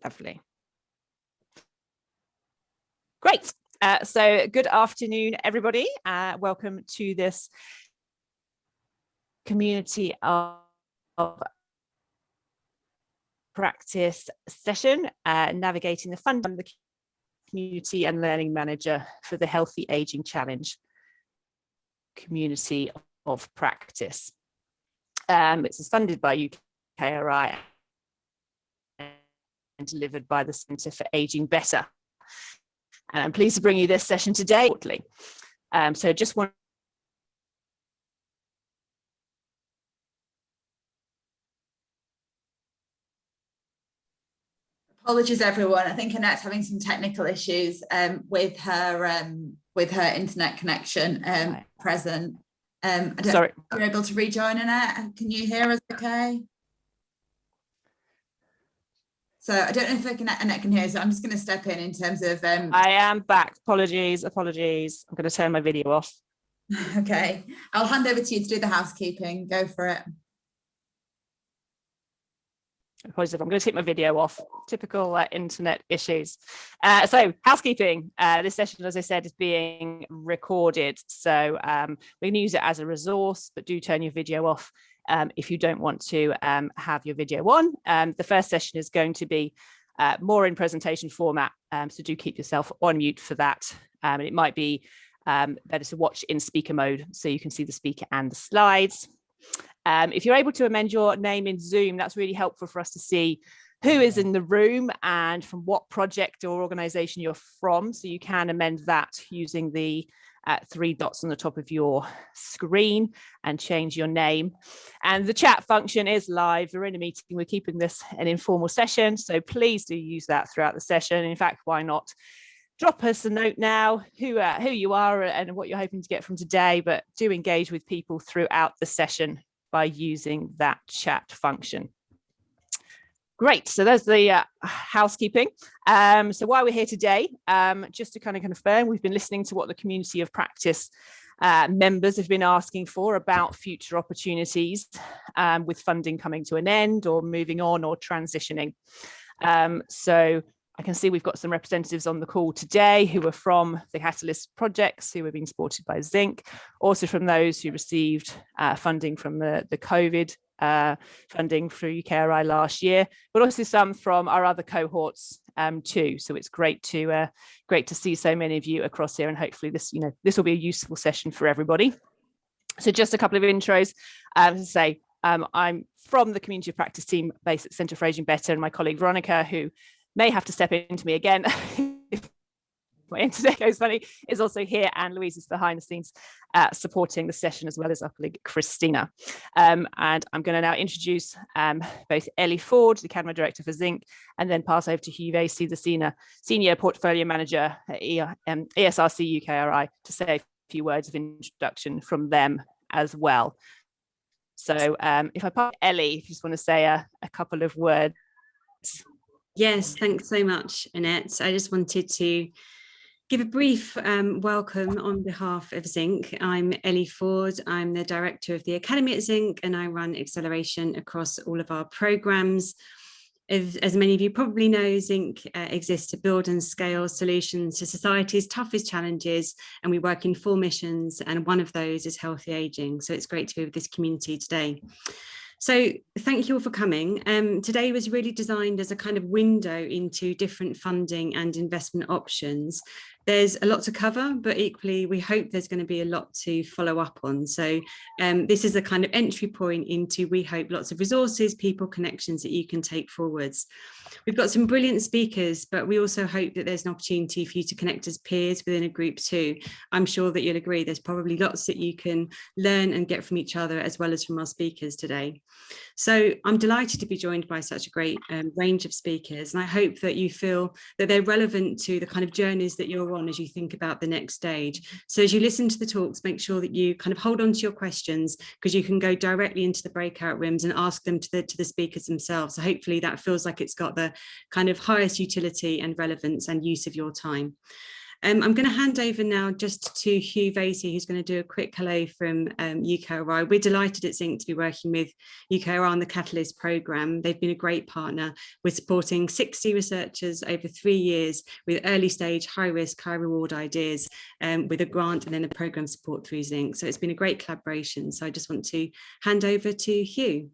Lovely. Great. So good afternoon, everybody. Welcome to this community of practice session, navigating the funding of the community and learning manager for the Healthy Aging Challenge community of practice. It's funded by UKRI and delivered by the Centre for Aging Better. And I'm pleased to bring you this session today. So just want Apologies, everyone. I think Annette's having some technical issues with her internet connection present. Sorry. If you're able to rejoin, Annette, can you hear us okay? So I don't know if Annette can hear, so I'm just going to step in terms of... I am back. Apologies. I'm going to turn my video off. Okay. I'll hand over to you to do the housekeeping. Go for it. Apologies, I'm going to take my video off. Typical internet issues. So housekeeping. This session, as I said, is being recorded. So we can use it as a resource, but do turn your video off if you don't want to have your video on. The first session is going to be more in presentation format. So do keep yourself on mute for that. And it might be better to watch in speaker mode so you can see the speaker and the slides. If you're able to amend your name in Zoom, that's really helpful for us to see who is in the room and from what project or organisation you're from. So you can amend that using the 3 dots on the top of your screen and change your name. And the chat function is live. We're in a meeting. We're keeping this an informal session. So please do use that throughout the session. In fact, why not? Drop us a note now, who you are and what you're hoping to get from today, but do engage with people throughout the session by using that chat function. Great, so there's the housekeeping. So why we're here today, just to kind of confirm, we've been listening to what the community of practice members have been asking for about future opportunities with funding coming to an end or moving on or transitioning. So I can see we've got some representatives on the call today who are from the Catalyst projects who are being supported by Zinc, also from those who received funding from the COVID funding through UKRI last year, but also some from our other cohorts too. So it's great to see so many of you across here, and hopefully this will be a useful session for everybody. So just a couple of intros to say I'm from the community of practice team based at Centre for Aging Better, and my colleague Veronica, who may have to step into me again if my internet goes funny, is also here, and Louise is behind the scenes supporting the session, as well as our colleague Christina. And I'm going to now introduce both Ellie Ford, the Academy Director for Zinc, and then pass over to Hugh Vasey, the Senior Portfolio Manager at ESRC UKRI, to say a few words of introduction from them as well. So if I pass Ellie, if you just want to say a couple of words. Yes, thanks so much, Annette. I just wanted to give a brief welcome on behalf of Zinc. I'm Ellie Ford. I'm the director of the Academy at Zinc, and I run acceleration across all of our programs. As many of you probably know, Zinc exists to build and scale solutions to society's toughest challenges, and we work in 4 missions, and one of those is healthy aging. So it's great to be with this community today. So thank you all for coming. Today was really designed as a kind of window into different funding and investment options. There's a lot to cover, but equally we hope there's going to be a lot to follow up on. So this is a kind of entry point into, we hope, lots of resources, people, connections that you can take forwards. We've got some brilliant speakers, but we also hope that there's an opportunity for you to connect as peers within a group too. I'm sure that you'll agree there's probably lots that you can learn and get from each other, as well as from our speakers today. So I'm delighted to be joined by such a great range of speakers, and I hope that you feel that they're relevant to the kind of journeys that you're on as you think about the next stage. So as you listen to the talks, make sure that you kind of hold on to your questions, because you can go directly into the breakout rooms and ask them to the speakers themselves. So hopefully that feels like it's got the kind of highest utility and relevance and use of your time. I'm going to hand over now just to Hugh Vasey, who's going to do a quick hello from UKRI. We're delighted at Zinc to be working with UKRI on the Catalyst programme. They've been a great partner. We're supporting 60 researchers over 3 years with early stage, high risk, high reward ideas with a grant and then a programme support through Zinc. So it's been a great collaboration. So I just want to hand over to Hugh.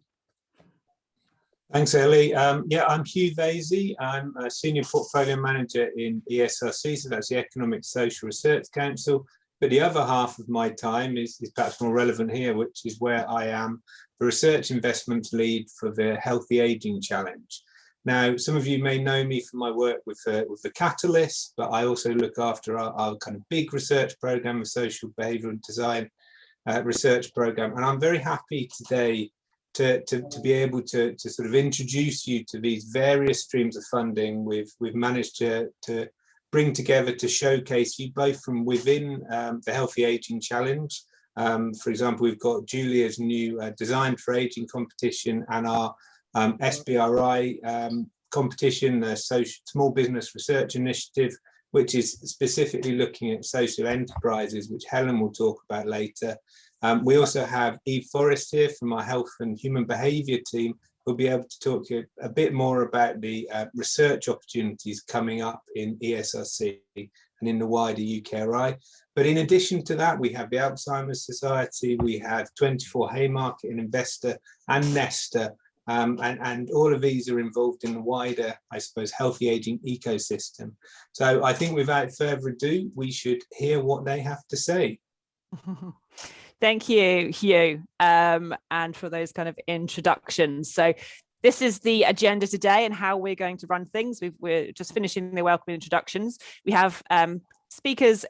Thanks, Ellie. Yeah, I'm Hugh Vasey. I'm a Senior Portfolio Manager in ESRC, so that's the Economic Social Research Council. But the other half of my time is perhaps more relevant here, which is where I am the Research Investments Lead for the Healthy Ageing Challenge. Now, some of you may know me from my work with the Catalyst, but I also look after our kind of big research programme, the Social Behavioural Design research programme. And I'm very happy today to be able to sort of introduce you to these various streams of funding we've managed to bring together to showcase you both from within the Healthy Ageing Challenge. For example, we've got Julia's new Design for Ageing competition and our SBRI competition, the Small Business Research Initiative, which is specifically looking at social enterprises, which Helen will talk about later. We also have Eve Forrest here from our Health and Human Behaviour team, who'll be able to talk to you a bit more about the research opportunities coming up in ESRC and in the wider UKRI. But in addition to that, we have the Alzheimer's Society, we have 24 Haymarket and Investor and Nesta, and all of these are involved in the wider, I suppose, healthy ageing ecosystem. So I think without further ado, we should hear what they have to say. Thank you, Hugh, and for those kind of introductions. So this is the agenda today and how we're going to run things. We're just finishing the welcome introductions. We have speakers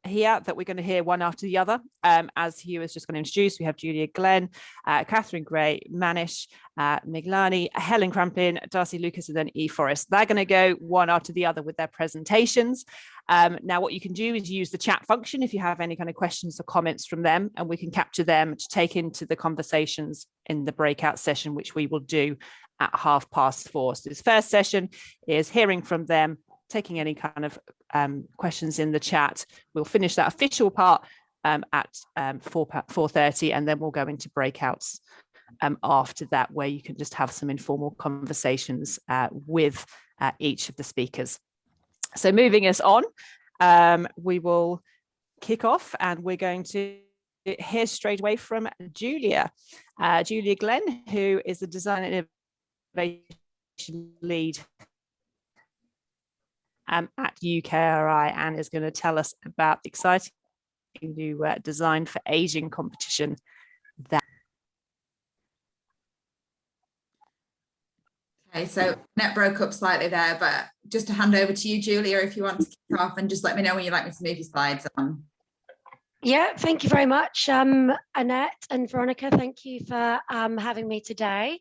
here that we're going to hear one after the other. As Hugh is just going to introduce, we have Julia Glenn, Catherine Gray, Manish, Miglani, Helen Cramplin, Darcy Lucas, and then Eve Forrest. They're going to go one after the other with their presentations. Now, what you can do is use the chat function if you have any kind of questions or comments from them, and we can capture them to take into the conversations in the breakout session, which we will do at 4:30. So this first session is hearing from them, taking any kind of questions in the chat. We'll finish that official part at 4:30, and then we'll go into breakouts after that, where you can just have some informal conversations with each of the speakers. So moving us on, we will kick off, and we're going to hear straight away from Julia. Julia Glenn, who is the Design and Innovation Lead at UKRI, and is going to tell us about the exciting new Design for Ageing competition. Okay, so net broke up slightly there, but just to hand over to you, Julia, if you want to kick off, and just let me know when you'd like me to move your slides on. Yeah, thank you very much, Annette and Veronica. Thank you for having me today.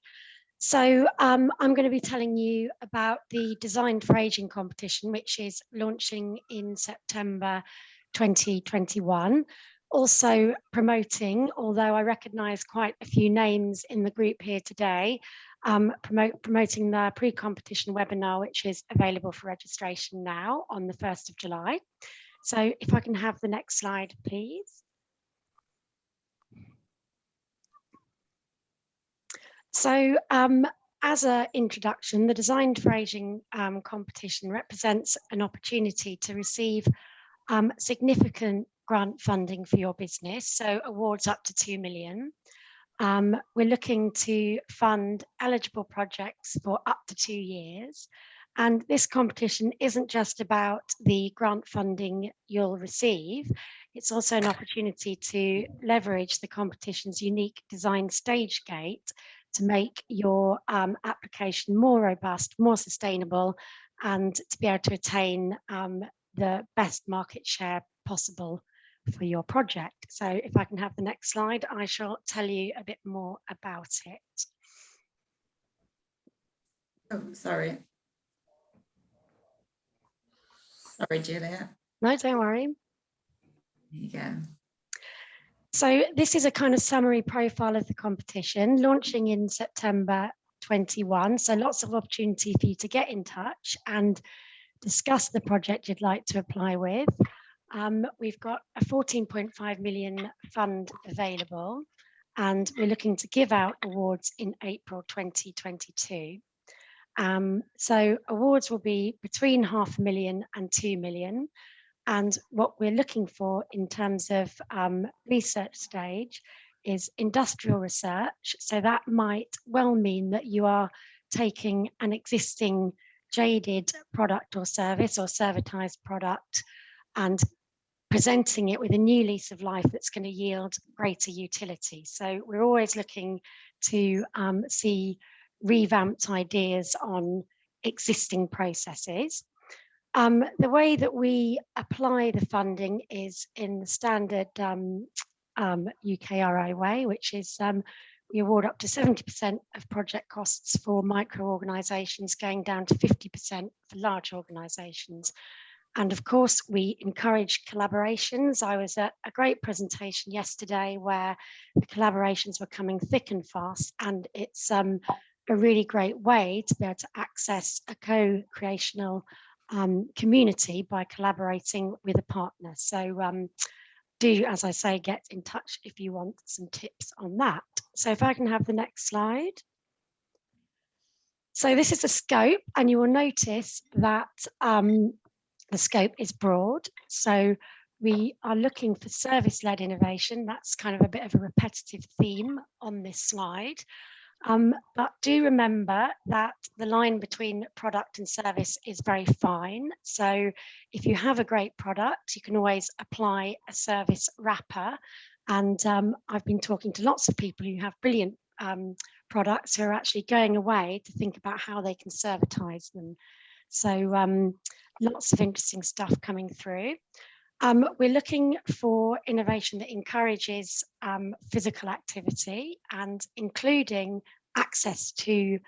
So I'm going to be telling you about the Design for Ageing competition, which is launching in September 2021. Also promoting, although I recognise quite a few names in the group here today, promoting the pre-competition webinar, which is available for registration now on the 1st of July. So if I can have the next slide, please. So as an introduction, the Design for Ageing competition represents an opportunity to receive significant grant funding for your business, so awards up to 2 million. We're looking to fund eligible projects for up to 2 years. And this competition isn't just about the grant funding you'll receive, it's also an opportunity to leverage the competition's unique design stage gate to make your application more robust, more sustainable, and to be able to attain the best market share possible for your project. So if I can have the next slide, I shall tell you a bit more about it. Oh, sorry. Sorry, Julia. No, don't worry. There you go. So this is a kind of summary profile of the competition, launching in September 21. So lots of opportunity for you to get in touch and discuss the project you'd like to apply with. We've got a 14.5 million fund available, and we're looking to give out awards in April 2022. So awards will be between £500,000 and £2 million. And what we're looking for in terms of research stage is industrial research. So that might well mean that you are taking an existing jaded product or service or servitized product and presenting it with a new lease of life that's going to yield greater utility. So we're always looking to see revamped ideas on existing processes. The way that we apply the funding is in the standard UKRI way, which is we award up to 70% of project costs for micro organisations, going down to 50% for large organisations. And of course, we encourage collaborations. I was at a great presentation yesterday where the collaborations were coming thick and fast, and it's a really great way to be able to access a co-creational community by collaborating with a partner. So do, as I say, get in touch if you want some tips on that. So if I can have the next slide. So this is the scope, and you will notice that the scope is broad. So we are looking for service-led innovation. That's kind of a bit of a repetitive theme on this slide. But do remember that the line between product and service is very fine. So if you have a great product, you can always apply a service wrapper. And I've been talking to lots of people who have brilliant products who are actually going away to think about how they can servitize them. So lots of interesting stuff coming through. We're looking for innovation that encourages physical activity and including access to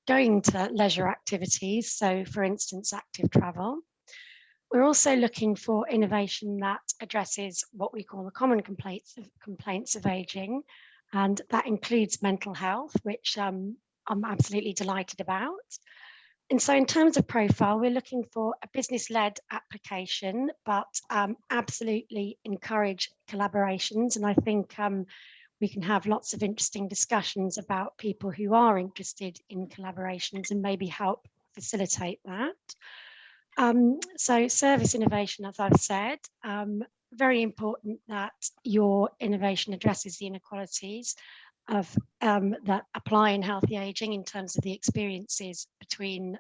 going to leisure activities. So for instance, active travel. We're also looking for innovation that addresses what we call the common complaints of aging. And that includes mental health, which I'm absolutely delighted about. And so in terms of profile, we're looking for a business-led application, but absolutely encourage collaborations. And I think we can have lots of interesting discussions about people who are interested in collaborations and maybe help facilitate that. So service innovation, as I've said, very important that your innovation addresses the inequalities of that apply in healthy aging in terms of the experiences between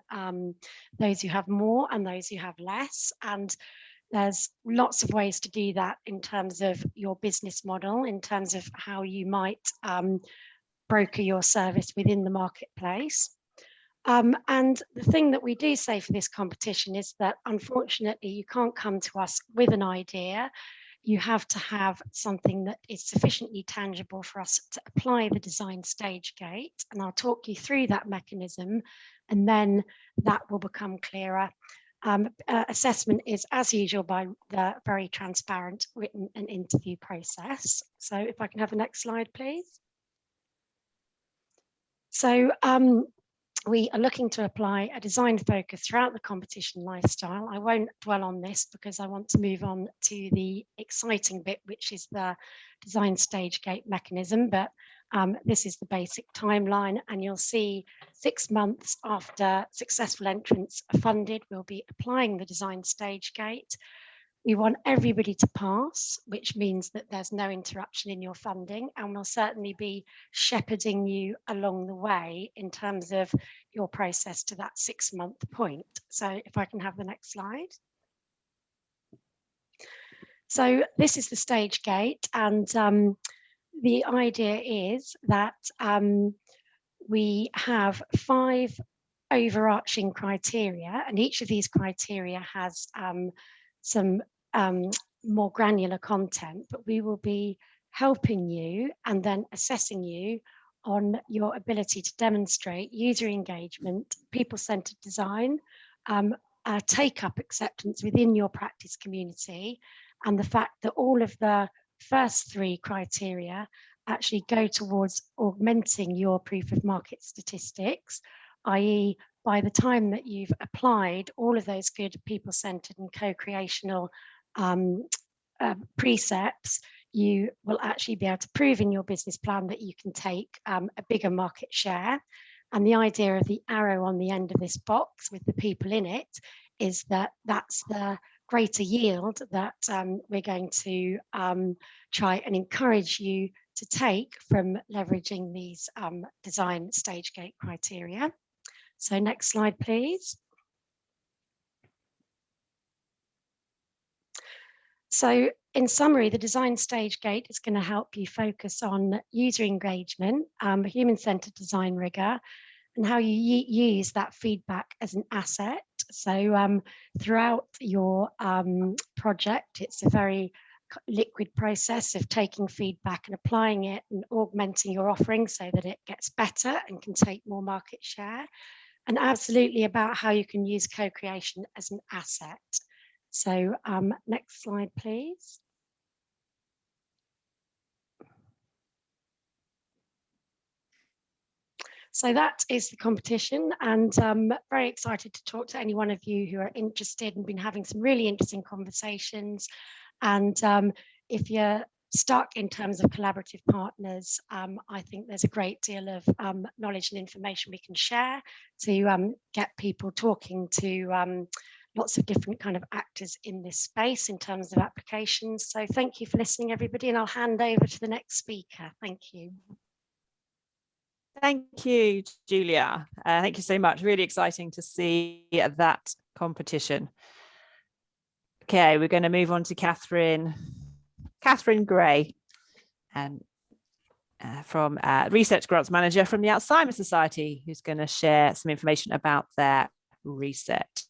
those who have more and those who have less. And there's lots of ways to do that in terms of your business model, in terms of how you might broker your service within the marketplace. And the thing that we do say for this competition is that unfortunately you can't come to us with an idea. You have to have something that is sufficiently tangible for us to apply the design stage gate. And I'll talk you through that mechanism, and then that will become clearer. Assessment is, as usual, by the very transparent written and interview process. So if I can have the next slide, please. So we are looking to apply a design focus throughout the competition lifestyle. I won't dwell on this because I want to move on to the exciting bit, which is the design stage gate mechanism. But this is the basic timeline, and you'll see 6 months after successful entrants are funded, we'll be applying the design stage gate. We want everybody to pass, which means that there's no interruption in your funding, and we'll certainly be shepherding you along the way in terms of your process to that 6-month point. So if I can have the next slide. So this is the stage gate, and the idea is that we have 5 overarching criteria, and each of these criteria has some more granular content, but we will be helping you and then assessing you on your ability to demonstrate user engagement, people-centered design, take-up acceptance within your practice community, and the fact that all of the first 3 criteria actually go towards augmenting your proof of market statistics i.e. by the time that you've applied all of those good people-centered and co-creational precepts, you will actually be able to prove in your business plan that you can take a bigger market share. And the idea of the arrow on the end of this box with the people in it is that that's the greater yield that we're going to try and encourage you to take from leveraging these design stage gate criteria. So next slide, please. So in summary, the design stage gate is going to help you focus on user engagement, human-centered design rigor, and how you use that feedback as an asset. So throughout your project, it's a very liquid process of taking feedback and applying it and augmenting your offering so that it gets better and can take more market share, and absolutely about how you can use co-creation as an asset. So next slide, please. So that is the competition, and I'm very excited to talk to any one of you who are interested and been having some really interesting conversations. And if you're stuck in terms of collaborative partners, I think there's a great deal of knowledge and information we can share to get people talking to lots of different kind of actors in this space in terms of applications. So thank you for listening, everybody, and I'll hand over to the next speaker. Thank you. Thank you, Julia. Thank you so much. Really exciting to see that competition. Okay, we're going to move on to Catherine Gray, and from Research Grants Manager from the Alzheimer's Society, who's going to share some information about their research.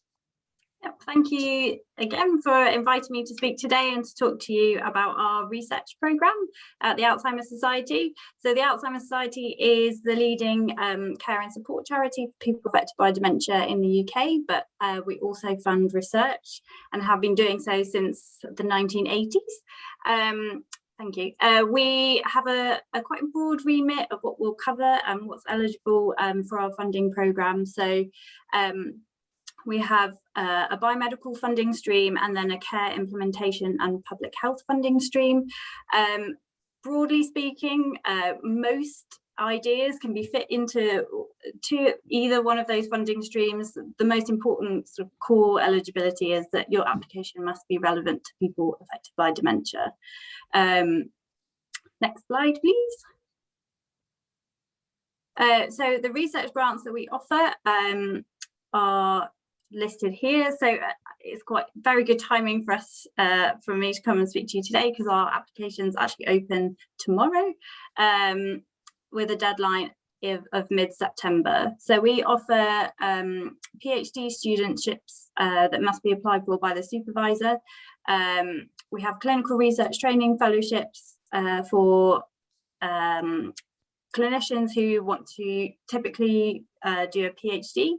Yep, thank you again for inviting me to speak today and to talk to you about our research programme at the Alzheimer's Society. So the Alzheimer's Society is the leading care and support charity for people affected by dementia in the UK, but we also fund research and have been doing so since the 1980s. Thank you. We have a quite broad remit of what we'll cover and what's eligible for our funding programme. So we have a biomedical funding stream and then a care implementation and public health funding stream. Broadly speaking, most ideas can be fit into either one of those funding streams. The most important sort of core eligibility is that your application must be relevant to people affected by dementia. Next slide, please. So the research grants that we offer are listed here. So it's quite very good timing for us, for me to come and speak to you today, because our applications actually open tomorrow with a deadline of mid-September. So we offer PhD studentships that must be applied for by the supervisor. We have clinical research training fellowships for clinicians who want to typically do a PhD.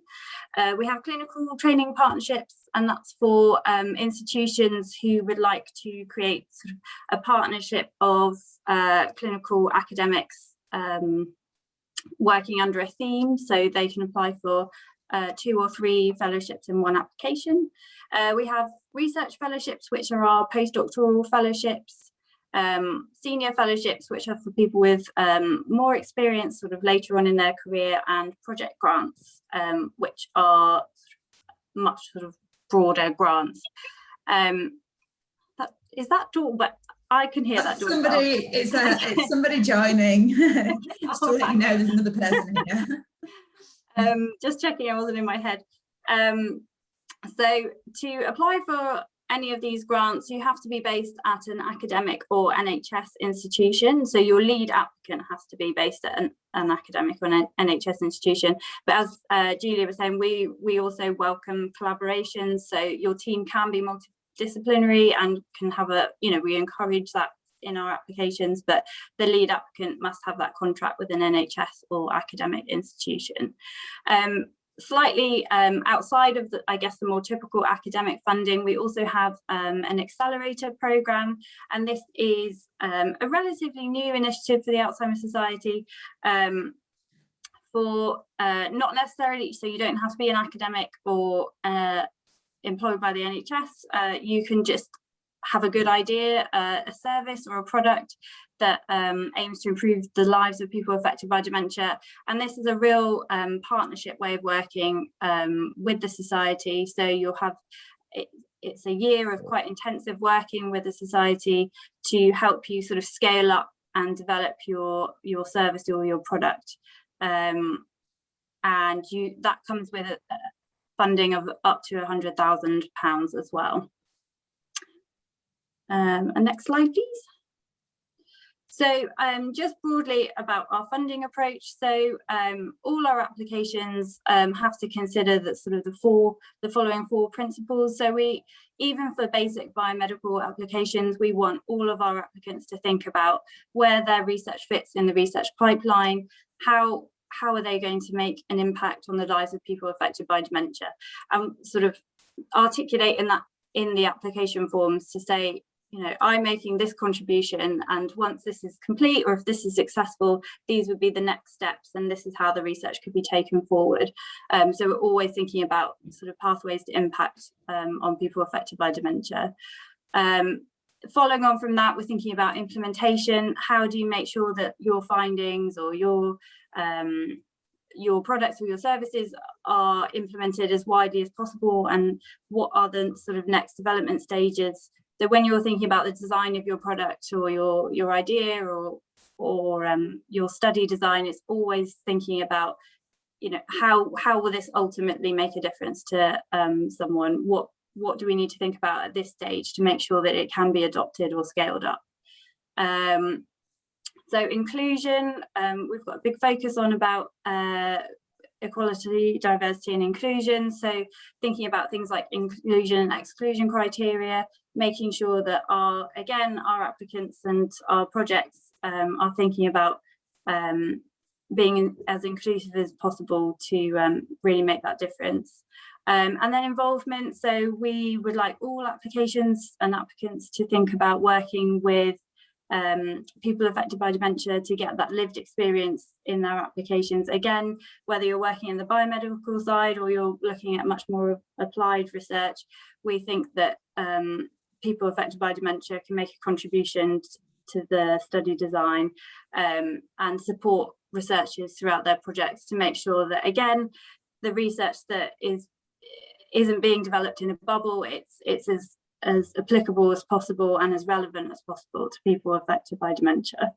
We have clinical training partnerships, and that's for institutions who would like to create sort of a partnership of clinical academics working under a theme, so they can apply for 2 or 3 fellowships in one application. We have research fellowships, which are our postdoctoral fellowships, senior fellowships, which are for people with more experience sort of later on in their career, and project grants, which are much sort of broader grants. Is that door? But I can hear that door. Somebody, it's somebody joining. Just to let you know, there's another person here. Just checking I wasn't in my head. So to apply for any of these grants, you have to be based at an academic or NHS institution. So your lead applicant has to be based at an academic or an NHS institution. But as Julia was saying, we also welcome collaborations. So your team can be multidisciplinary and can have we encourage that in our applications, but the lead applicant must have that contract with an NHS or academic institution. Slightly outside of the more typical academic funding, we also have an accelerator program, and this is a relatively new initiative for the Alzheimer's Society for not necessarily, so you don't have to be an academic or employed by the NHS. You can just have a good idea, a service or a product that aims to improve the lives of people affected by dementia. And this is a real partnership way of working with the society. So you'll have, it's a year of quite intensive working with the society to help you sort of scale up and develop your service or your product. And that comes with funding of up to £100,000 as well. And next slide, please. So just broadly about our funding approach. So all our applications have to consider that sort of the following four principles. So even for basic biomedical applications, we want all of our applicants to think about where their research fits in the research pipeline, how are they going to make an impact on the lives of people affected by dementia, and sort of articulate in the application forms to say, you know, I'm making this contribution, and once this is complete, or if this is successful, these would be the next steps, and this is how the research could be taken forward. So we're always thinking about sort of pathways to impact on people affected by dementia. Following on from that, we're thinking about implementation. How do you make sure that your findings or your products or your services are implemented as widely as possible, and what are the sort of next development stages? So when you're thinking about the design of your product or your idea or your study design, it's always thinking about, you know, how will this ultimately make a difference to someone? What do we need to think about at this stage to make sure that it can be adopted or scaled up? So inclusion, we've got a big focus on about equality, diversity and inclusion. So thinking about things like inclusion and exclusion criteria, making sure that our applicants and our projects are thinking about being as inclusive as possible to really make that difference. And then involvement. So we would like all applications and applicants to think about working with people affected by dementia to get that lived experience in their applications. Again, whether you're working in the biomedical side or you're looking at much more applied research, we think that people affected by dementia can make a contribution to the study design and support researchers throughout their projects to make sure that, again, the research that isn't being developed in a bubble, it's as applicable as possible and as relevant as possible to people affected by dementia.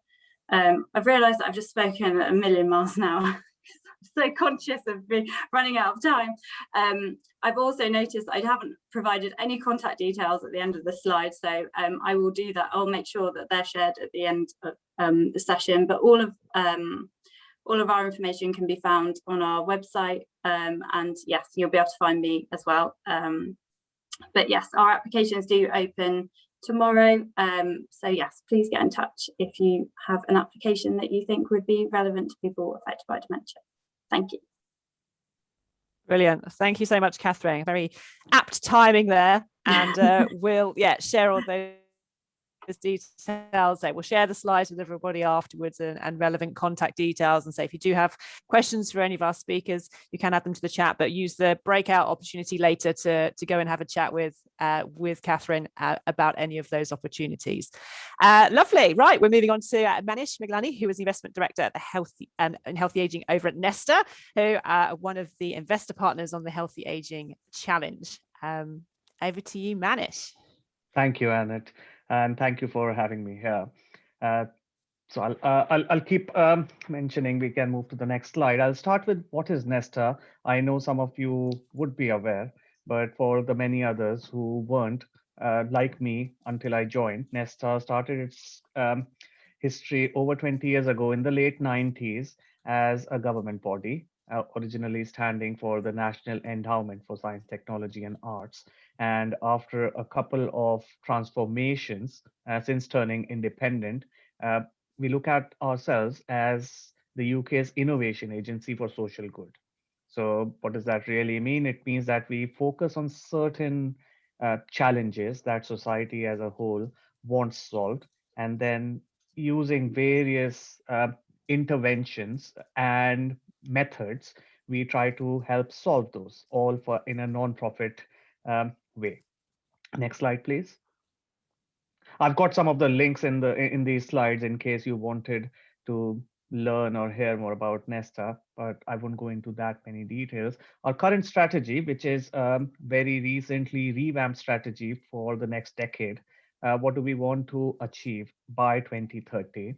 I've realised that I've just spoken at 1,000,000 miles an hour. I'm so conscious of running out of time. I've also noticed I haven't provided any contact details at the end of the slide, so I will do that. I'll make sure that they're shared at the end of the session, but all of our information can be found on our website, and yes, you'll be able to find me as well. But yes, our applications do open tomorrow. So yes, please get in touch if you have an application that you think would be relevant to people affected by dementia. Thank you. Brilliant. Thank you so much, Catherine. Very apt timing there. And we'll share all those details. We'll share the slides with everybody afterwards and relevant contact details, and say if you do have questions for any of our speakers, you can add them to the chat, but use the breakout opportunity later to go and have a chat with Catherine about any of those opportunities. Lovely. Right, we're moving on to Manish Miglani, who is the investment director at the Healthy Aging over at Nesta, who are one of the investor partners on the Healthy Aging Challenge. Over to you, Manish. Thank you, Annette. And thank you for having me here. So I'll keep mentioning. We can move to the next slide. I'll start with what is Nesta. I know some of you would be aware, but for the many others who weren't, like me, until I joined, Nesta started its history over 20 years ago in the late 90s as a government body, originally standing for the National Endowment for Science, Technology and Arts. And after a couple of transformations since turning independent, we look at ourselves as the UK's innovation agency for social good. So what does that really mean? It means that we focus on certain challenges that society as a whole wants solved, and then using various interventions and methods, we try to help solve those, all for in a non-profit way. Next slide, please. I've got some of the links in these slides in case you wanted to learn or hear more about Nesta, but I won't go into that many details. Our current strategy, which is very recently revamped strategy for the next decade, what do we want to achieve by 2030?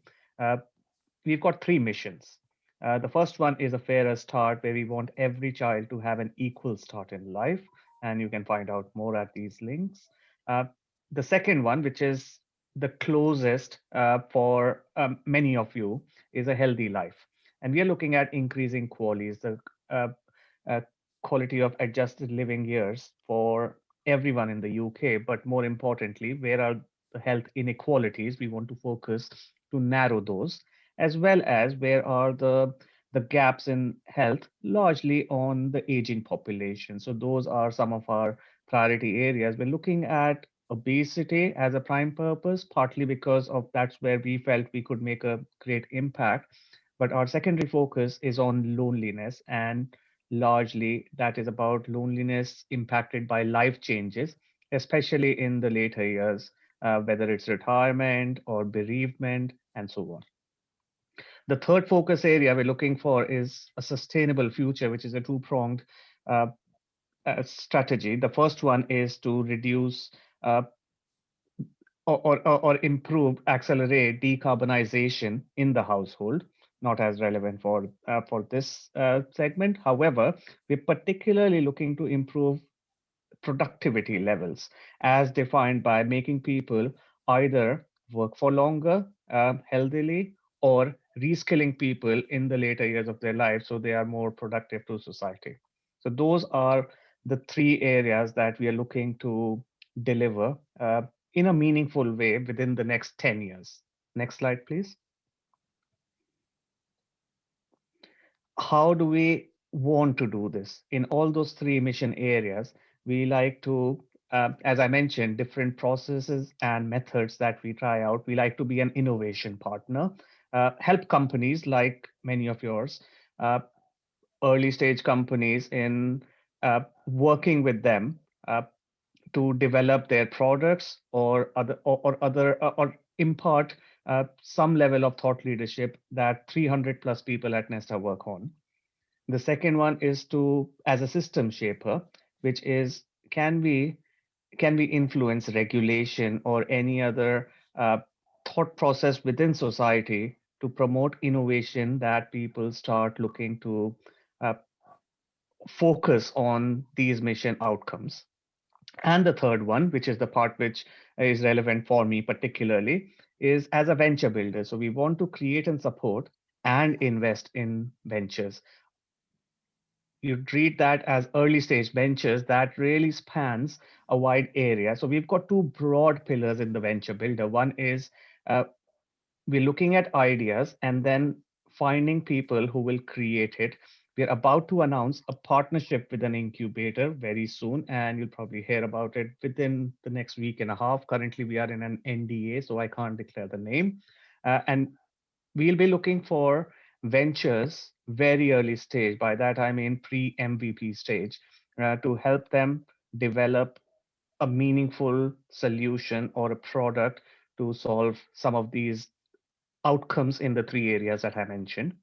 We've got 3 missions. The first one is a fairer start, where we want every child to have an equal start in life, and you can find out more at these links. The second one, which is the closest for many of you, is a healthy life. And we are looking at increasing qualities, the quality of adjusted living years for everyone in the UK. But more importantly, where are the health inequalities? We want to focus to narrow those, as well as where are the gaps in health, largely on the aging population. So those are some of our priority areas. We're looking at obesity as a prime purpose, partly because of that's where we felt we could make a great impact. But our secondary focus is on loneliness, and largely that is about loneliness impacted by life changes, especially in the later years, whether it's retirement or bereavement and so on. The third focus area we're looking for is a sustainable future, which is a two-pronged strategy. The first one is to reduce or improve, accelerate decarbonization in the household. Not as relevant for this segment. However, we're particularly looking to improve productivity levels as defined by making people either work for longer, healthily, or reskilling people in the later years of their life so they are more productive to society. So those are the 3 areas that we are looking to deliver in a meaningful way within the next 10 years. Next slide, please. How do we want to do this? In all those 3 mission areas, we like to, as I mentioned, different processes and methods that we try out. We like to be an innovation partner, help companies like many of yours, early stage companies in working with them to develop their products or impart some level of thought leadership that 300 plus people at Nesta work on. The second one is to, as a system shaper, which is, can we influence regulation or any other thought process within society to promote innovation that people start looking to focus on these mission outcomes. And the third one, which is the part which is relevant for me particularly, is as a venture builder. So we want to create and support and invest in ventures. You'd read that as early stage ventures that really spans a wide area. So we've got 2 broad pillars in the venture builder. One is we're looking at ideas and then finding people who will create it. We're about to announce a partnership with an incubator very soon, and you'll probably hear about it within the next week and a half. Currently, we are in an NDA, so I can't declare the name. And we'll be looking for ventures very early stage. By that, I mean pre-MVP stage, to help them develop a meaningful solution or a product to solve some of these outcomes in the 3 areas that I mentioned.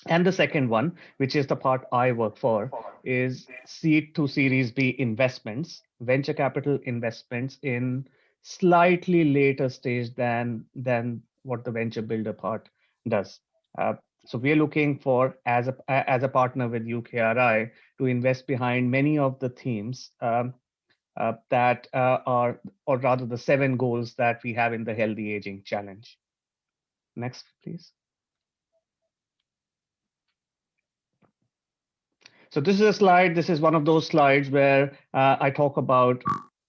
And the second one, which is the part I work for, is seed to Series B investments, venture capital investments in slightly later stage than what the venture builder part does. So we are looking for, as a partner with UKRI, to invest behind many of the themes that are, or rather the 7 goals that we have in the Healthy Aging Challenge. Next, please. So this is a slide. This is one of those slides where I talk about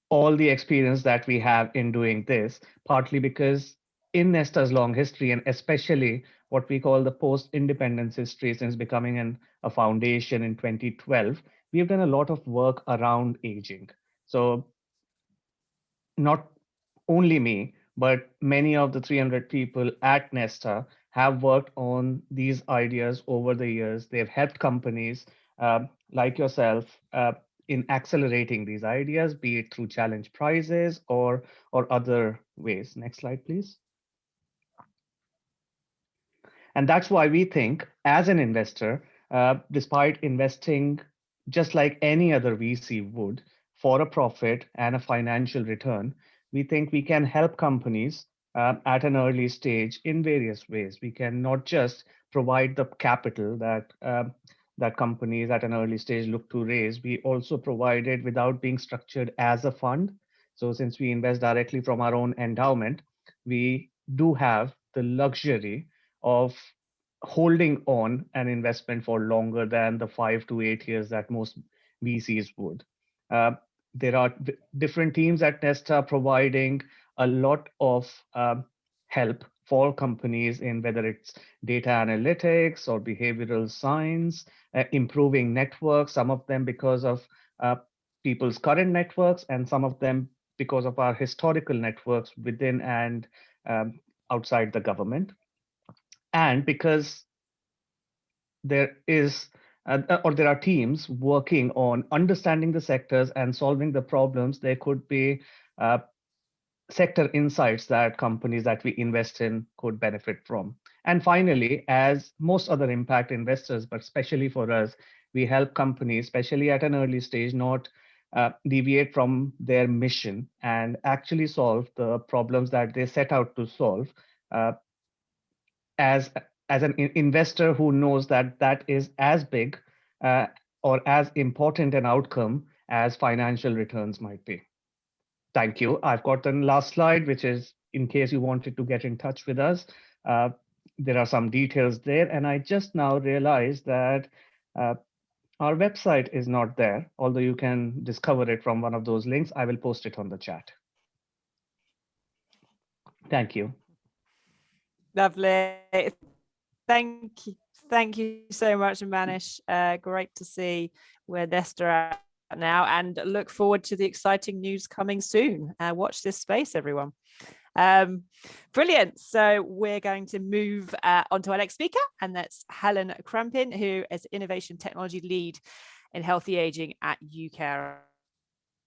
all the experience that we have in doing this, partly because in Nesta's long history, and especially what we call the post-independence history since becoming a foundation in 2012, we've done a lot of work around aging. So not only me, but many of the 300 people at Nesta have worked on these ideas over the years. They've helped companies like yourself in accelerating these ideas, be it through challenge prizes or other ways. Next slide, please. And that's why we think, as an investor, despite investing just like any other VC would for a profit and a financial return, we think we can help companies at an early stage in various ways. We can not just provide the capital that companies at an early stage look to raise, we also provide it without being structured as a fund. So since we invest directly from our own endowment, we do have the luxury of holding on an investment for longer than the 5 to 8 years that most VCs would. There are different teams at Nesta providing a lot of help for companies in whether it's data analytics or behavioral science, improving networks, some of them because of people's current networks, and some of them because of our historical networks within and outside the government. And because there is there are teams working on understanding the sectors and solving the problems, there could be sector insights that companies that we invest in could benefit from. And finally, as most other impact investors, but especially for us, we help companies, especially at an early stage, not deviate from their mission and actually solve the problems that they set out to solve. As an investor who knows that that is as big or as important an outcome as financial returns might be. Thank you. I've got the last slide, which is in case you wanted to get in touch with us. There are some details there. And I just now realized that our website is not there, although you can discover it from one of those links. I will post it on the chat. Thank you. Lovely. Thank you so much, Manish. Great to see where Nesta are at now, and look forward to the exciting news coming soon. Watch this space, everyone. Brilliant. So we're going to move on to our next speaker, and that's Helen Crampin, who is Innovation Technology Lead in Healthy Aging at UKRI,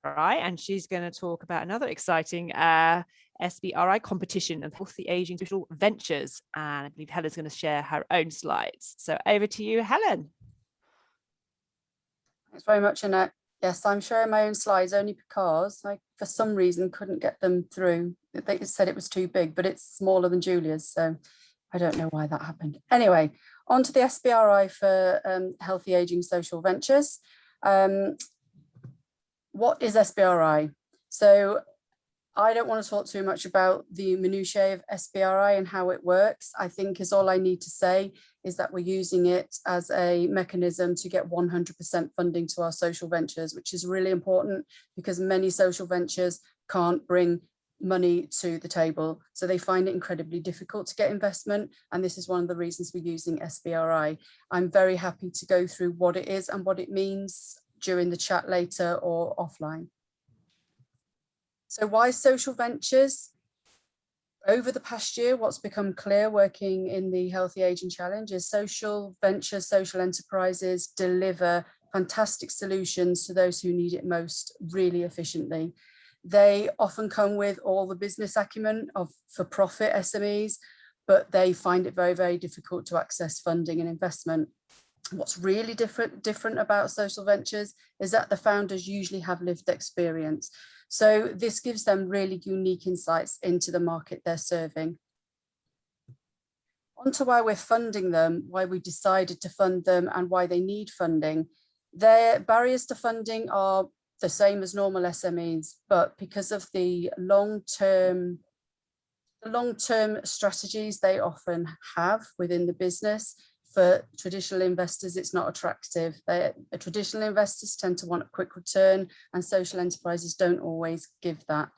and she's going to talk about another exciting SBRI competition of healthy aging social ventures. And I believe Helen's going to share her own slides. So over to you, Helen. Thanks very much, Annette. Yes, I'm sharing my own slides only because I, for some reason, couldn't get them through. They said it was too big, but it's smaller than Julia's, so I don't know why that happened. Anyway, on to the SBRI for Healthy Aging Social Ventures. What is SBRI? So I don't want to talk too much about the minutiae of SBRI and how it works. I think is all I need to say is that we're using it as a mechanism to get 100% funding to our social ventures, which is really important because many social ventures can't bring money to the table. So they find it incredibly difficult to get investment. And this is one of the reasons we're using SBRI. I'm very happy to go through what it is and what it means during the chat later or offline. So why social ventures? Over the past year, what's become clear working in the Healthy Aging Challenge is social ventures, social enterprises deliver fantastic solutions to those who need it most really efficiently. They often come with all the business acumen of for-profit SMEs, but they find it very, very difficult to access funding and investment. What's really different about social ventures is that the founders usually have lived experience. So this gives them really unique insights into the market they're serving. On to why we're funding them, why we decided to fund them and why they need funding. Their barriers to funding are the same as normal SMEs, but because of the long-term strategies they often have within the business, for traditional investors, it's not attractive. Traditional investors tend to want a quick return, and social enterprises don't always give that.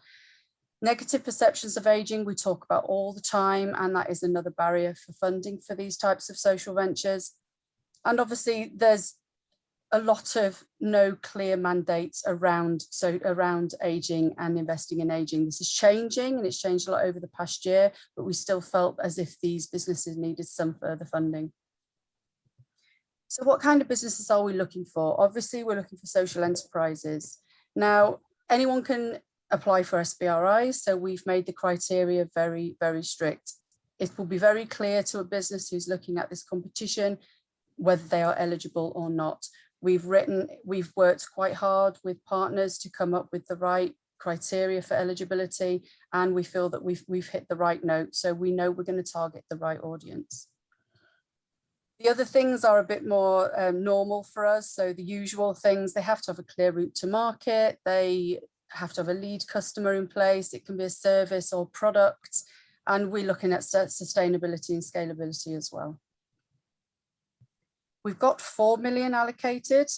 Negative perceptions of aging we talk about all the time, and that is another barrier for funding for these types of social ventures. And obviously there's a lot of no clear mandates around aging and investing in aging. This is changing, and it's changed a lot over the past year, but we still felt as if these businesses needed some further funding. So what kind of businesses are we looking for? Obviously, we're looking for social enterprises. Now, anyone can apply for SBRI, so we've made the criteria very, very strict. It will be very clear to a business who's looking at this competition whether they are eligible or not. We've worked quite hard with partners to come up with the right criteria for eligibility, and we feel that we've hit the right note, so we know we're going to target the right audience. The other things are a bit more normal for us. So the usual things, they have to have a clear route to market. They have to have a lead customer in place. It can be a service or product. And we're looking at sustainability and scalability as well. We've got 4 million allocated.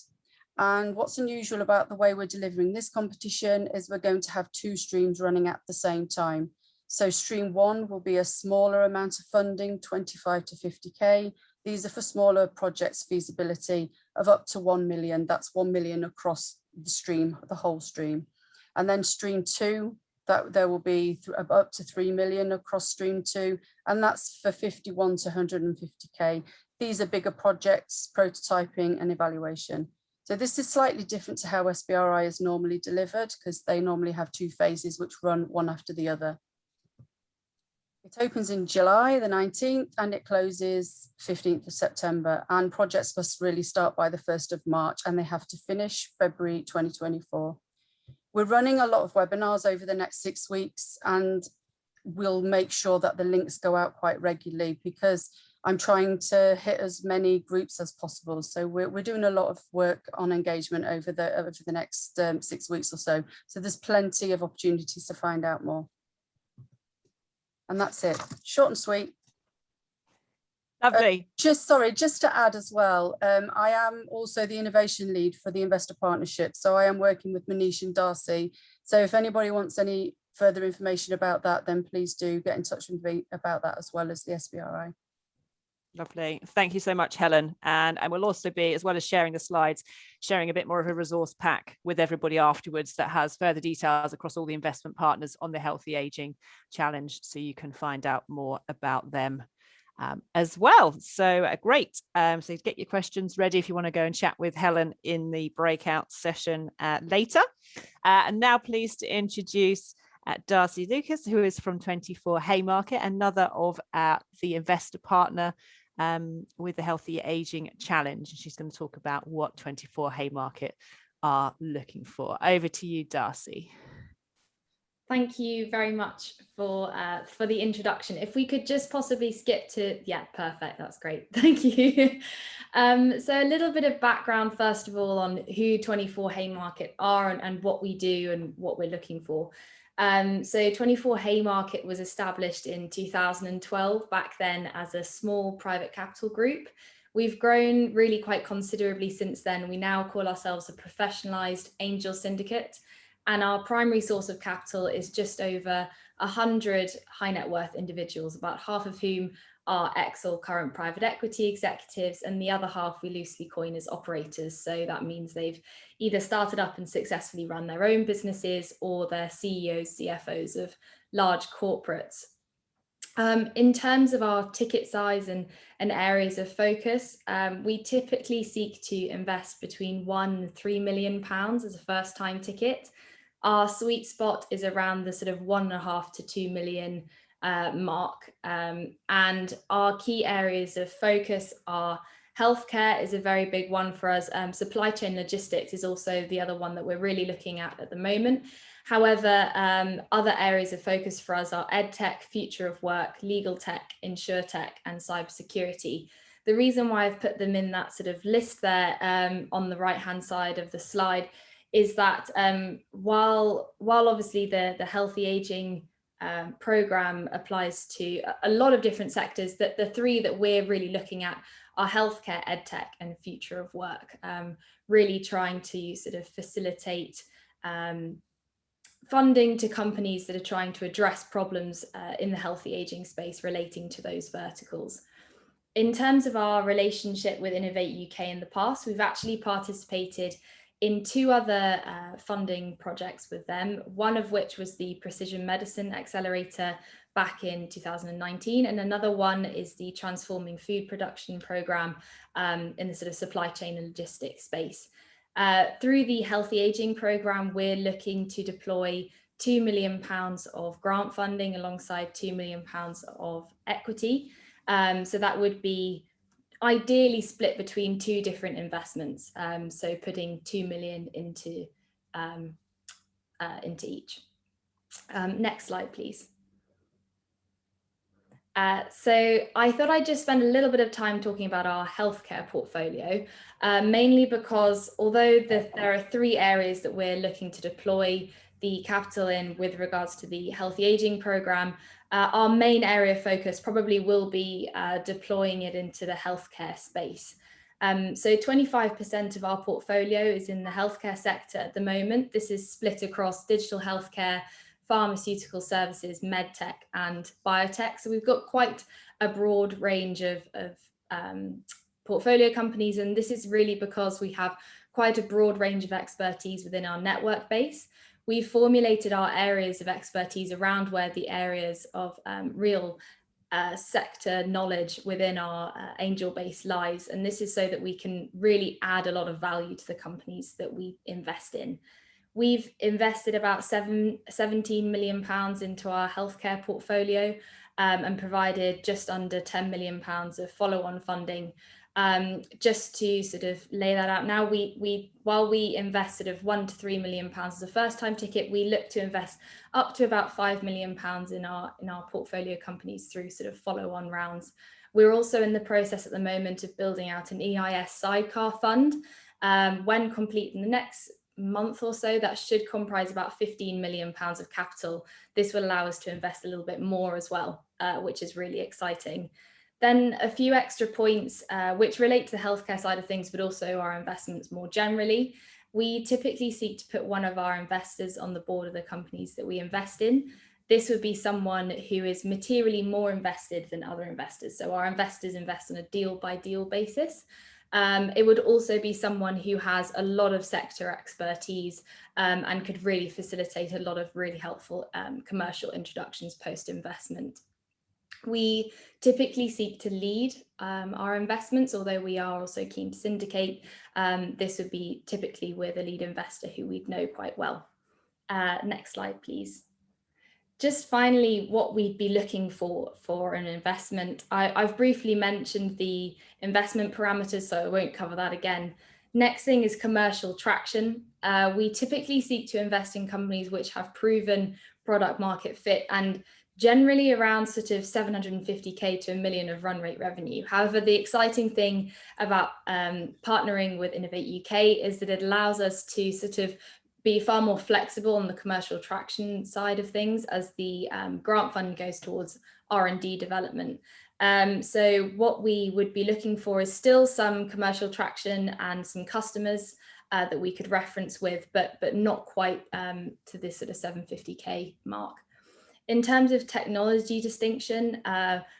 And what's unusual about the way we're delivering this competition is we're going to have 2 streams running at the same time. So stream 1 will be a smaller amount of funding, 25 to 50K. These are for smaller projects feasibility of up to 1 million. That's 1 million across the stream, the whole stream. And then stream 2, that there will be up to 3 million across stream 2. And that's for 51 to 150K. These are bigger projects, prototyping and evaluation. So this is slightly different to how SBRI is normally delivered, because they normally have 2 phases which run one after the other. It opens in July the 19th and it closes 15th of September, and projects must really start by the 1st of March and they have to finish February 2024. We're running a lot of webinars over the next 6 weeks, and we'll make sure that the links go out quite regularly, because I'm trying to hit as many groups as possible. So we're doing a lot of work on engagement over the next 6 weeks or so. So there's plenty of opportunities to find out more. And that's it, short and sweet. Lovely. Just to add as well, I am also the innovation lead for the investor partnership. So I am working with Manish and Darcy. So if anybody wants any further information about that, then please do get in touch with me about that, as well as the SBRI. Lovely. Thank you so much, Helen. And we'll also be, as well as sharing the slides, sharing a bit more of a resource pack with everybody afterwards that has further details across all the investment partners on the Healthy Aging Challenge, so you can find out more about them as well. So great. So get your questions ready if you want to go and chat with Helen in the breakout session later. And now pleased to introduce Darcy Lucas, who is from 24 Haymarket, another of the investor partner with the Healthy Aging Challenge. She's going to talk about what 24 Haymarket are looking for. Over to you, Darcy. Thank you very much for the introduction. If we could just possibly skip to, yeah, perfect, that's great, thank you. So a little bit of background, first of all, on who 24 Haymarket are and what we do and what we're looking for. So 24 Haymarket was established in 2012, back then as a small private capital group. We've grown really quite considerably since then. We now call ourselves a professionalized angel syndicate, and our primary source of capital is just over 100 high net worth individuals, about half of whom are ex or current private equity executives, and the other half we loosely coin as operators. So that means they've either started up and successfully run their own businesses, or they're CEOs, CFOs of large corporates. In terms of our ticket size and areas of focus, we typically seek to invest between £1 and £3 million as a first time ticket. Our sweet spot is around the sort of 1.5 to 2 million mark, and our key areas of focus are healthcare is a very big one for us. Supply chain logistics is also the other one that we're really looking at the moment. However, other areas of focus for us are EdTech, future of work, legal tech, insurtech, and cybersecurity. The reason why I've put them in that sort of list there on the right-hand side of the slide is that while obviously the Healthy Aging program applies to a lot of different sectors, that the 3 that we're really looking at are healthcare, edtech, and future of work, really trying to sort of facilitate funding to companies that are trying to address problems in the healthy aging space relating to those verticals. In terms of our relationship with Innovate UK in the past, we've actually participated in 2 other funding projects with them, one of which was the Precision Medicine Accelerator back in 2019, and another one is the Transforming Food Production Programme in the sort of supply chain and logistics space. Through the Healthy Aging Programme, we're looking to deploy £2 million of grant funding alongside £2 million of equity. So that would be ideally split between 2 different investments. So putting 2 million into each. Next slide, please. So I thought I'd just spend a little bit of time talking about our healthcare portfolio, mainly because although there are 3 areas that we're looking to deploy the capital in with regards to the Healthy Aging Programme, our main area of focus probably will be deploying it into the healthcare space. So 25% of our portfolio is in the healthcare sector at the moment. This is split across digital healthcare, pharmaceutical services, medtech and biotech. So we've got quite a broad range of portfolio companies, and this is really because we have quite a broad range of expertise within our network base. We've formulated our areas of expertise around where the areas of real sector knowledge within our angel base lies, and this is so that we can really add a lot of value to the companies that we invest in. We've invested about £17 million into our healthcare portfolio and provided just under £10 million of follow-on funding. Just to sort of lay that out now, while we invest sort of £1 to £3 million as a first-time ticket, we look to invest up to about £5 million in our portfolio companies through sort of follow-on rounds. We're also in the process at the moment of building out an EIS sidecar fund. When complete in the next month or so, that should comprise about £15 million of capital. This will allow us to invest a little bit more as well, which is really exciting. Then a few extra points which relate to the healthcare side of things, but also our investments more generally. We typically seek to put one of our investors on the board of the companies that we invest in. This would be someone who is materially more invested than other investors. So our investors invest on a deal-by-deal basis. It would also be someone who has a lot of sector expertise and could really facilitate a lot of really helpful commercial introductions post-investment. We typically seek to lead our investments, although we are also keen to syndicate. This would be typically with a lead investor who we'd know quite well. Next slide, please. Just finally, what we'd be looking for an investment. I've briefly mentioned the investment parameters, so I won't cover that again. Next thing is commercial traction. We typically seek to invest in companies which have proven product market fit and generally around sort of 750k to $1 million of run rate revenue. However, the exciting thing about partnering with Innovate UK is that it allows us to sort of be far more flexible on the commercial traction side of things as the grant fund goes towards R&D development. So what we would be looking for is still some commercial traction and some customers that we could reference with, but not quite to this sort of 750k mark. In terms of technology distinction,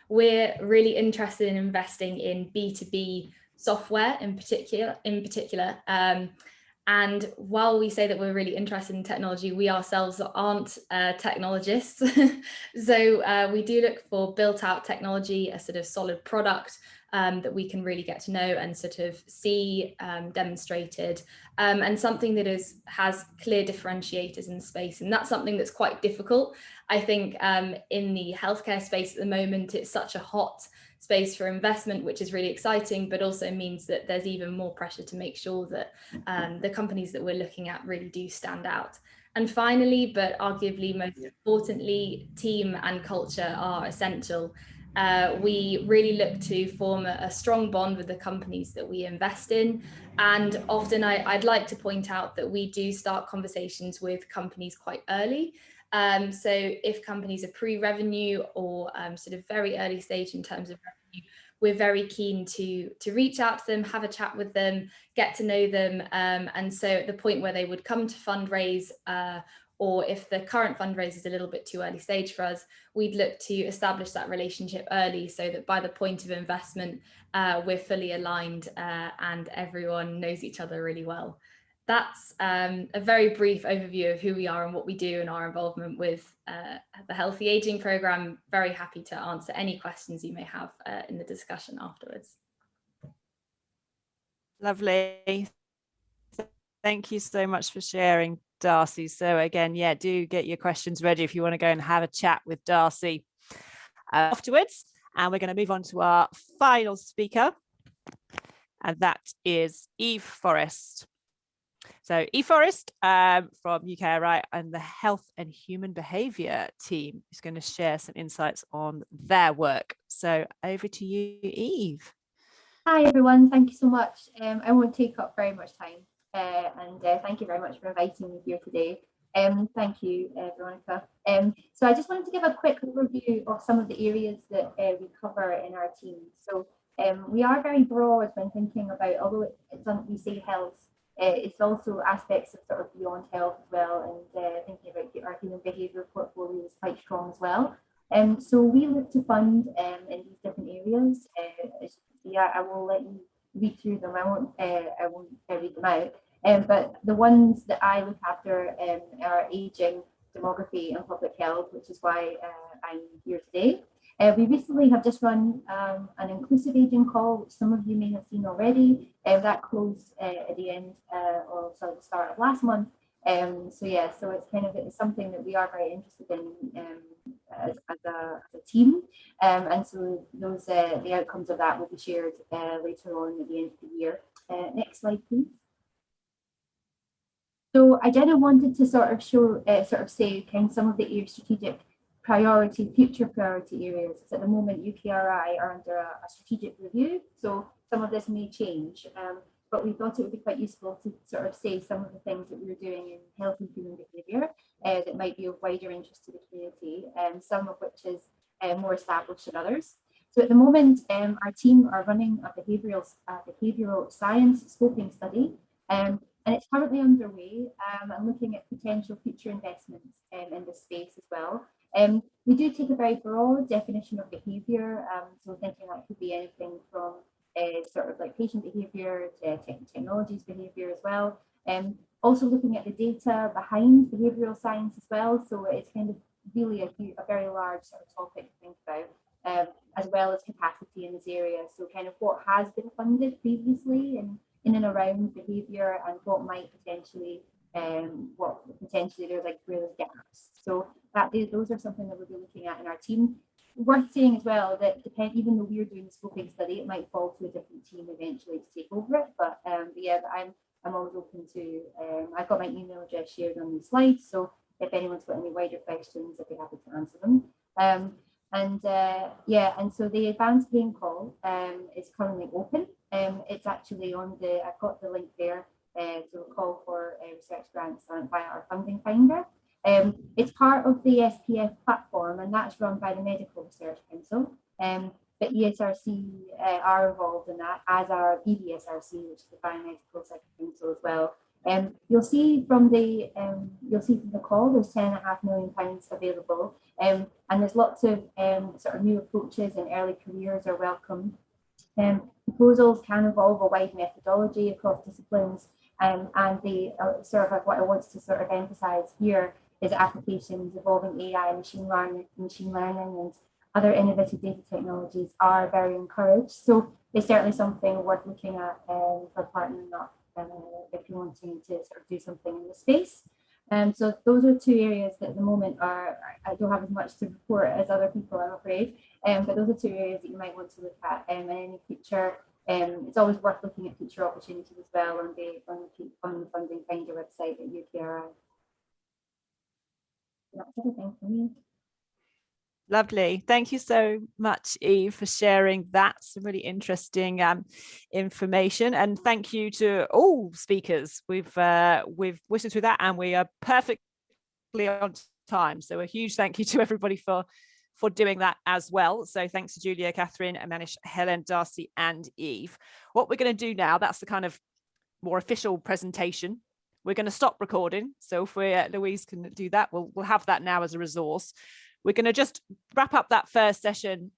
we're really interested in investing in B2B software in particular. And while we say that we're really interested in technology, we ourselves aren't technologists. So we do look for built out technology, a sort of solid product that we can really get to know and sort of see demonstrated, and something that has clear differentiators in the space. And that's something that's quite difficult. I think in the healthcare space at the moment, it's such a hot space for investment, which is really exciting, but also means that there's even more pressure to make sure that the companies that we're looking at really do stand out. And finally, but arguably most importantly, team and culture are essential. We really look to form a strong bond with the companies that we invest in. And often I'd like to point out that we do start conversations with companies quite early. So if companies are pre-revenue or sort of very early stage in terms of revenue, we're very keen to reach out to them, have a chat with them, get to know them. And so at the point where they would come to fundraise or if the current fundraiser is a little bit too early stage for us, we'd look to establish that relationship early so that by the point of investment, we're fully aligned and everyone knows each other really well. That's a very brief overview of who we are and what we do and our involvement with the Healthy Aging Programme. Very happy to answer any questions you may have in the discussion afterwards. Lovely. Thank you so much for sharing, Darcy. So again, yeah, do get your questions ready if you want to go and have a chat with Darcy afterwards. And we're going to move on to our final speaker, and that is Eve Forrest. So Eve Forrest from UKRI and the Health and Human Behaviour team is going to share some insights on their work. So over to you, Eve. Hi everyone, thank you so much. I won't take up very much time and thank you very much for inviting me here today. Thank you, Veronica. So I just wanted to give a quick overview of some of the areas that we cover in our team. So we are very broad when thinking about, although it's on, we say health, it's also aspects of sort of beyond health as well, and thinking about our human behaviour portfolio is quite strong as well. So we look to fund in these different areas. Yeah, I will let you read through them. I won't read them out. But the ones that I look after are ageing, demography, and public health, which is why I'm here today. We recently have just run an inclusive aging call, which some of you may have seen already. That closed at the end or sorry, the start of last month. So yeah, so it's something that we are very interested in as a team, and so those the outcomes of that will be shared later on at the end of the year. Next slide, please. So I wanted to sort of show, say some of the strategic future priority areas. So at the moment, UKRI are under a strategic review, so some of this may change. But we thought it would be quite useful to sort of say some of the things that we're doing in health and human behaviour that might be of wider interest to the community, some of which is more established than others. So at the moment, our team are running a behavioural science scoping study, and it's currently underway and looking at potential future investments in this space as well. We do take a very broad definition of behaviour, so thinking that could be anything from sort of like patient behaviour to technologies behaviour as well. Also looking at the data behind behavioural science as well. So it's kind of really a very large sort of topic to think about, as well as capacity in this area. So kind of what has been funded previously in and around behaviour, and what might potentially, there's like real gaps. So those are something that we'll be looking at in our team. Worth saying as well that even though we're doing the scoping study, it might fall to a different team eventually to take over it. But yeah, I'm always open to. I've got my email address shared on these slides, so if anyone's got any wider questions, I'd be happy to answer them. And so the advanced paying call is currently open. It's actually on I've got the link there. So call for research grants via our funding finder. It's part of the SPF platform, and that's run by the Medical Research Council. But ESRC are involved in that, as are BDSRC, which is the Biomedical Research Council as well. You'll see from the call, there's £10.5 million available, and there's lots of sort of new approaches, and early careers are welcome. Proposals can involve a wide methodology across disciplines, and the sort of what I wanted to sort of emphasise here is applications involving AI, machine learning, and other innovative data technologies are very encouraged. So it's certainly something worth looking at for partnering up if you're wanting to sort of do something in the space. So those are two areas that at the moment I don't have as much to report as other people, I'm afraid. But those are two areas that you might want to look at in any future. It's always worth looking at future opportunities as well on the funding finder website at UKRI. That's everything for me. Lovely. Thank you so much, Eve, for sharing that. Some really interesting information. And thank you to all speakers. We've whistled through that and we are perfectly on time. So a huge thank you to everybody for doing that as well. So thanks to Julia, Catherine, Manish, Helen, Darcy, and Eve. What we're going to do now, that's the kind of more official presentation we're going to stop recording. So if Louise can do that, we'll have that now as a resource. We're going to just wrap up that first session